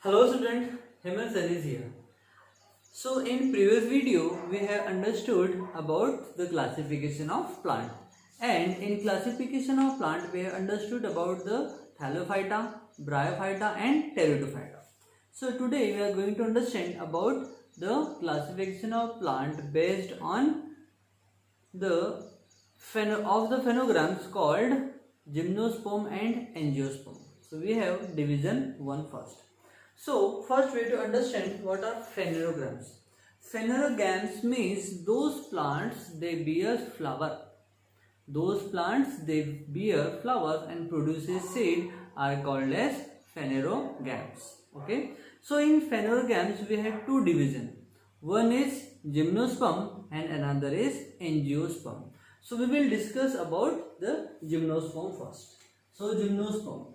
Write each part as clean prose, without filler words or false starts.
Hello student, Hemant Sir is here. So in previous video we have understood about the classification of plant, and in classification of plant we have understood about the Thallophyta, Bryophyta and Pteridophyta. So today we are going to understand about the classification of plant based on the phenograms called gymnosperm and angiosperm. So we have division 1 first. So first we have to understand what are phanerogams. Phanerogams means those plants they bear flower. Those plants they bear flowers and produces seed are called as phanerogams. Okay. So in phanerogams we have two divisions. One is gymnosperm and another is angiosperm. So we will discuss about the gymnosperm first. So gymnosperm.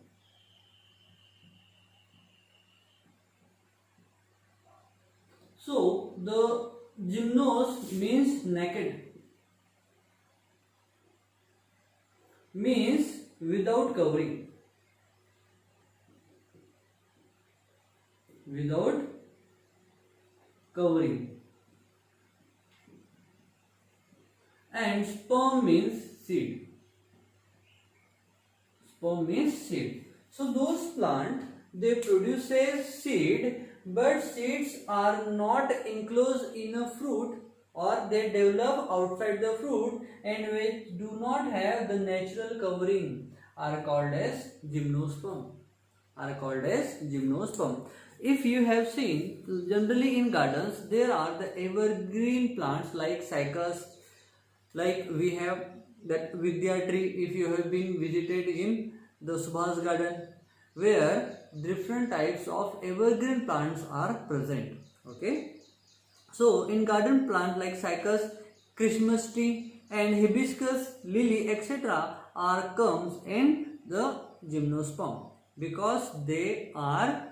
So the gymnos means naked, means without covering, without covering, and sperm means seed. Sperm means seed. So those plants they produce a seed, but seeds are not enclosed in a fruit, or they develop outside the fruit and which do not have the natural covering are called as gymnosperm. If you have seen, generally in gardens there are the evergreen plants like cycas, like we have that Vidya tree. If you have been visited in the Subhas garden, where different types of evergreen plants are present. Okay, so in garden plant like cycas, Christmas tree and hibiscus, lily, etc. are comes in the gymnosperm because they are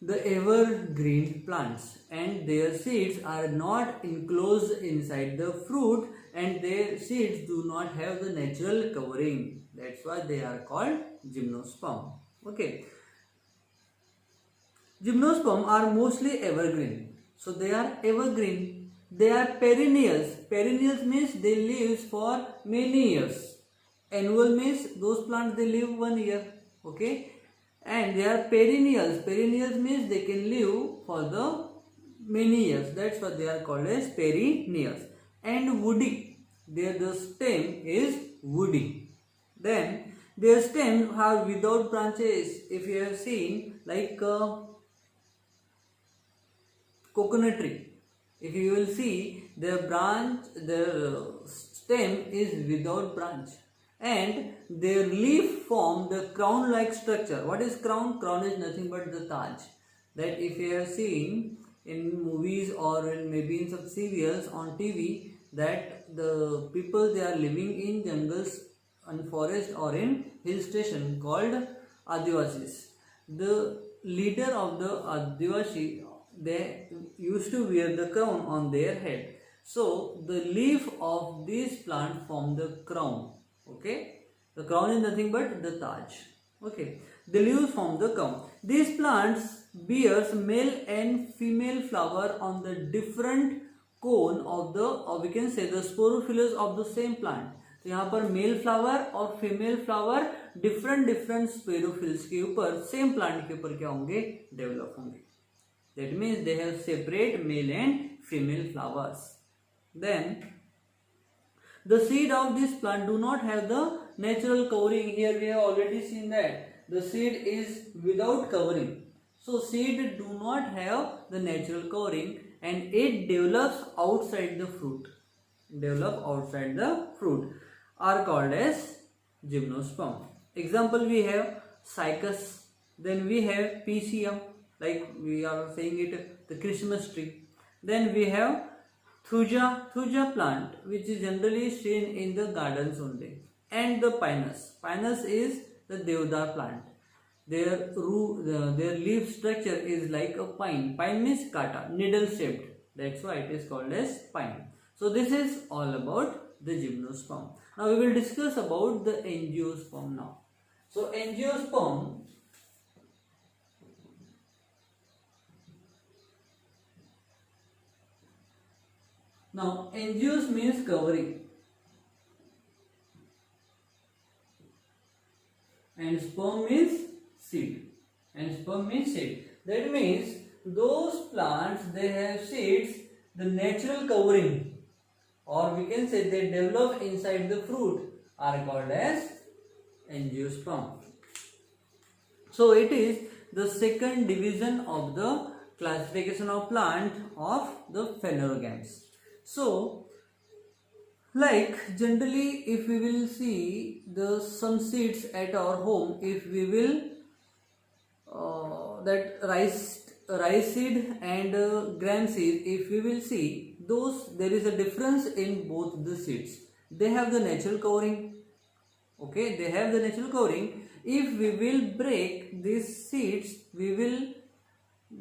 the evergreen plants and their seeds are not enclosed inside the fruit and their seeds do not have the natural covering. That's why they are called gymnosperm. Okay. Gymnosperm are mostly evergreen. So they are evergreen. They are perennials. Perennials means they live for many years. Annual means those plants they live 1 year. Okay. And they are perennials. Perennials means they can live for the many years. That's what they are called as perennials. And woody. The stem is woody. Then their stems are without branches. If you have seen like coconut tree, if you will see their stem is without branch, and their leaf form the crown like structure. What is crown? Crown is nothing but the taj. That if you have seen in movies or maybe in some serials on TV, that the people they are living in jungles and forest or in hill station called Adivasis. The leader of the Adivasi, they used to wear the crown on their head. So the leaf of this plant form the crown. Okay, the crown is nothing but the taj. Okay, the leaves form the crown. These plants bears male and female flower on the different cone of the, or we can say the sporophyllus of the same plant. तो यहाँ पर male flower और female flower different sporophylls के ऊपर same plant के ऊपर क्या होंगे? डेवलप होंगे. That means they have separate male and female flowers. Then the seed of this plant do not have the natural covering. Here we have already seen that the seed is without covering. So seed do not have the natural covering and it develops outside the fruit. Are called as gymnosperm. Example we have cycas, then we have piscium, like we are saying it the Christmas tree. Then we have thuja plant, which is generally seen in the gardens only, and the pinus. Pinus is the deodar plant. Their leaf structure is like a pine. Pine means kata, needle shaped. That's why it is called as pine. So this is all about the gymnosperm. Now we will discuss about the angiosperm now. So angiosperm Now angios means covering and sperm means seed. That means those plants, they have seeds, the natural covering, or we can say they develop inside the fruit, are called as angiosperm. So it is the second division of the classification of plant of the phanerogams. So like generally, if we will see some seeds at our home, if we will that rice seed and gram seed, if we will see those, there is a difference in both the seeds. They have the natural covering. Okay, they have the natural covering. If we will break these seeds, we will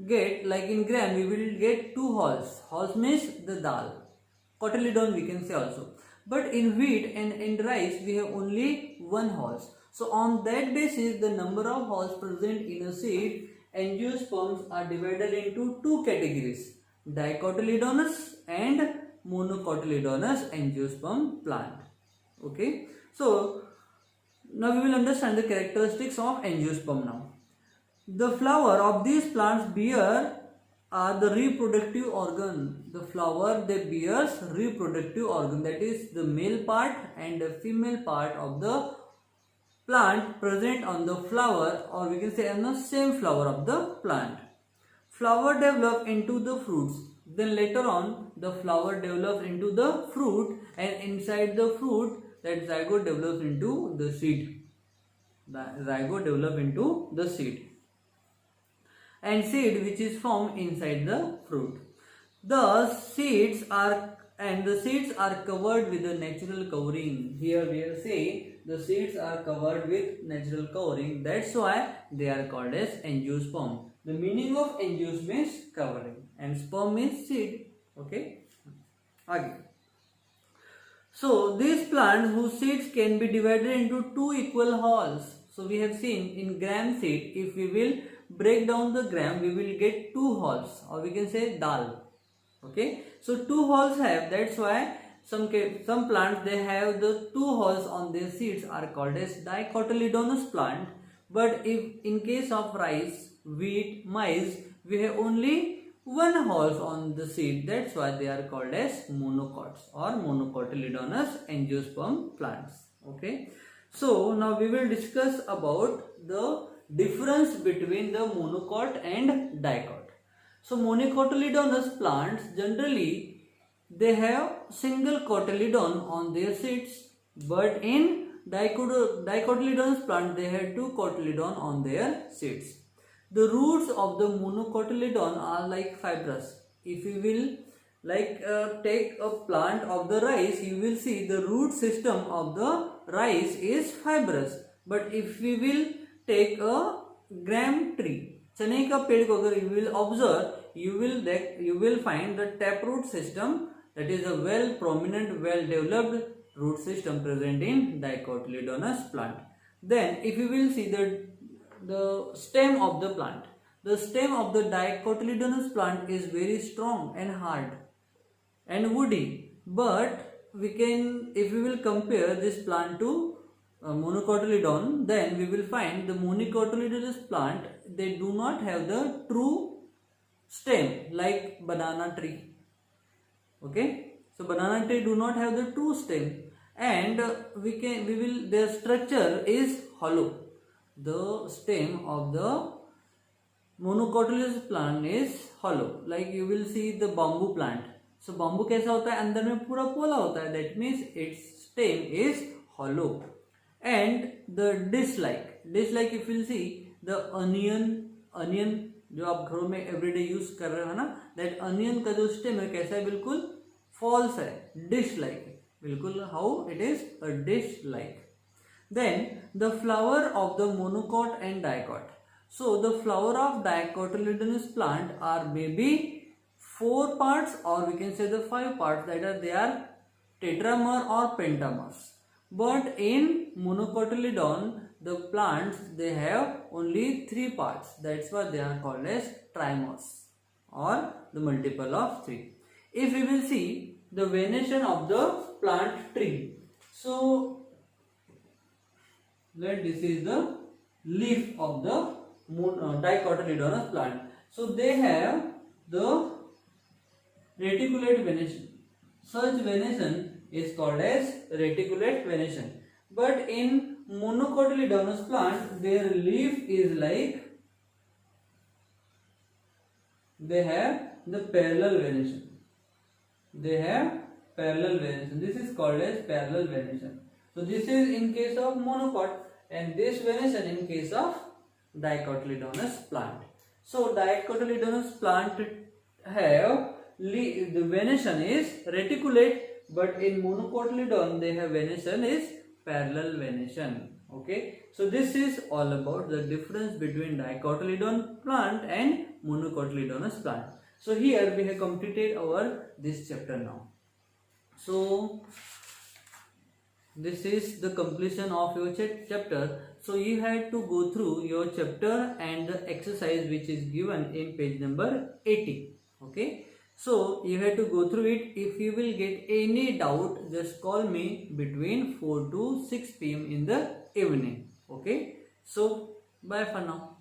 get, like in gram, we will get 2 hulls. Hulls means the dal, cotyledon we can say also. But in wheat and in rice, we have only 1 hulls. So on that basis, the number of hulls present in a seed, angiosperms are divided into 2 categories: dicotyledonous and monocotyledonous angiosperm plant. Okay, so now we will understand the characteristics of angiosperm now. The flower of these plants bear are the reproductive organ. The flower, they bears reproductive organ, that is the male part and the female part of the plant present on the flower, or we can say on the same flower of the plant. Flower develop into the fruits. Then later on the flower develops into the fruit, and inside the fruit that zygote develops into the seed. The zygote develop into the seed, and seed which is formed inside the fruit. The seeds are covered with a natural covering. Here we are saying the seeds are covered with natural covering. That's why they are called as angiosperm. The meaning of angios means covering and sperm means seed. Okay. Again. So these plants whose seeds can be divided into 2 equal hulls. So we have seen in gram seed, if we will break down the gram, we will get 2 hulls, or we can say dal. Okay, so 2 hulls have, that's why some plants, they have the 2 hulls on their seeds, are called as dicotyledonous plant. But if in case of rice, wheat, maize, we have only 1 hulls on the seed, that's why they are called as monocots or monocotyledonous angiosperm plants. Okay, so now we will discuss about the difference between the monocot and dicot. So monocotyledonous plants, generally they have single cotyledon on their seeds, but in dicotyledonous plant they have 2 cotyledon on their seeds. The roots of the monocotyledon are like fibrous. If you will take a plant of the rice, you will see the root system of the rice is fibrous. But if we will take a gram tree, चने का पेड़ को अगर you will observe, you will find the taproot system, that is a well prominent, well developed root system present in dicotyledonous plant. Then if you will see the stem of the plant, the stem of the dicotyledonous plant is very strong and hard and woody. But we can, if we will compare this plant to monocotyledon, then we will find the monocotyledonous plant, they do not have the true stem like banana tree. Okay, so banana tree do not have the true stem, and their structure is hollow. The stem of the monocotyledonous plant is hollow. Like you will see the bamboo plant. So bamboo कैसा होता है, अंदर में पूरा पोला होता है. That means its stem is hollow. And the dish-like if you will see the onion जो आप घरों में एवरीडे यूज कर रहे हो ना, that onion का जो stem है कैसा है, बिल्कुल false है, dish-like, बिल्कुल how it is a dish-like. Then the flower of the monocot and dicot. So the flower of dicotyledonous plant are maybe 4 parts, or we can say the 5 parts, that they are tetramer or pentamers. But in monocotyledon, the plants, they have only 3 parts. That's why they are called as trimers, or the multiple of 3. If we will see the venation of the plant tree. So let this is the leaf of the dicotyledonous plant. So they have the reticulate venation. Such venation is called as reticulate venation. But in monocotyledonous plant, their leaf is like, they have the parallel venation. They have parallel venation. This is called as parallel venation. So this is in case of monocot, and this venation in case of dicotyledonous plant. So dicotyledonous plant have the venation is reticulate, but in monocotyledon they have venation is parallel venation. Okay, so this is all about the difference between dicotyledon plant and monocotyledonous plant. So here we have completed our this chapter now. So this is the completion of your chapter. So you have to go through your chapter and the exercise which is given in page number 80. Okay, so you have to go through it. If you will get any doubt, just call me between 4 to 6 p.m. in the evening. Okay, so bye for now.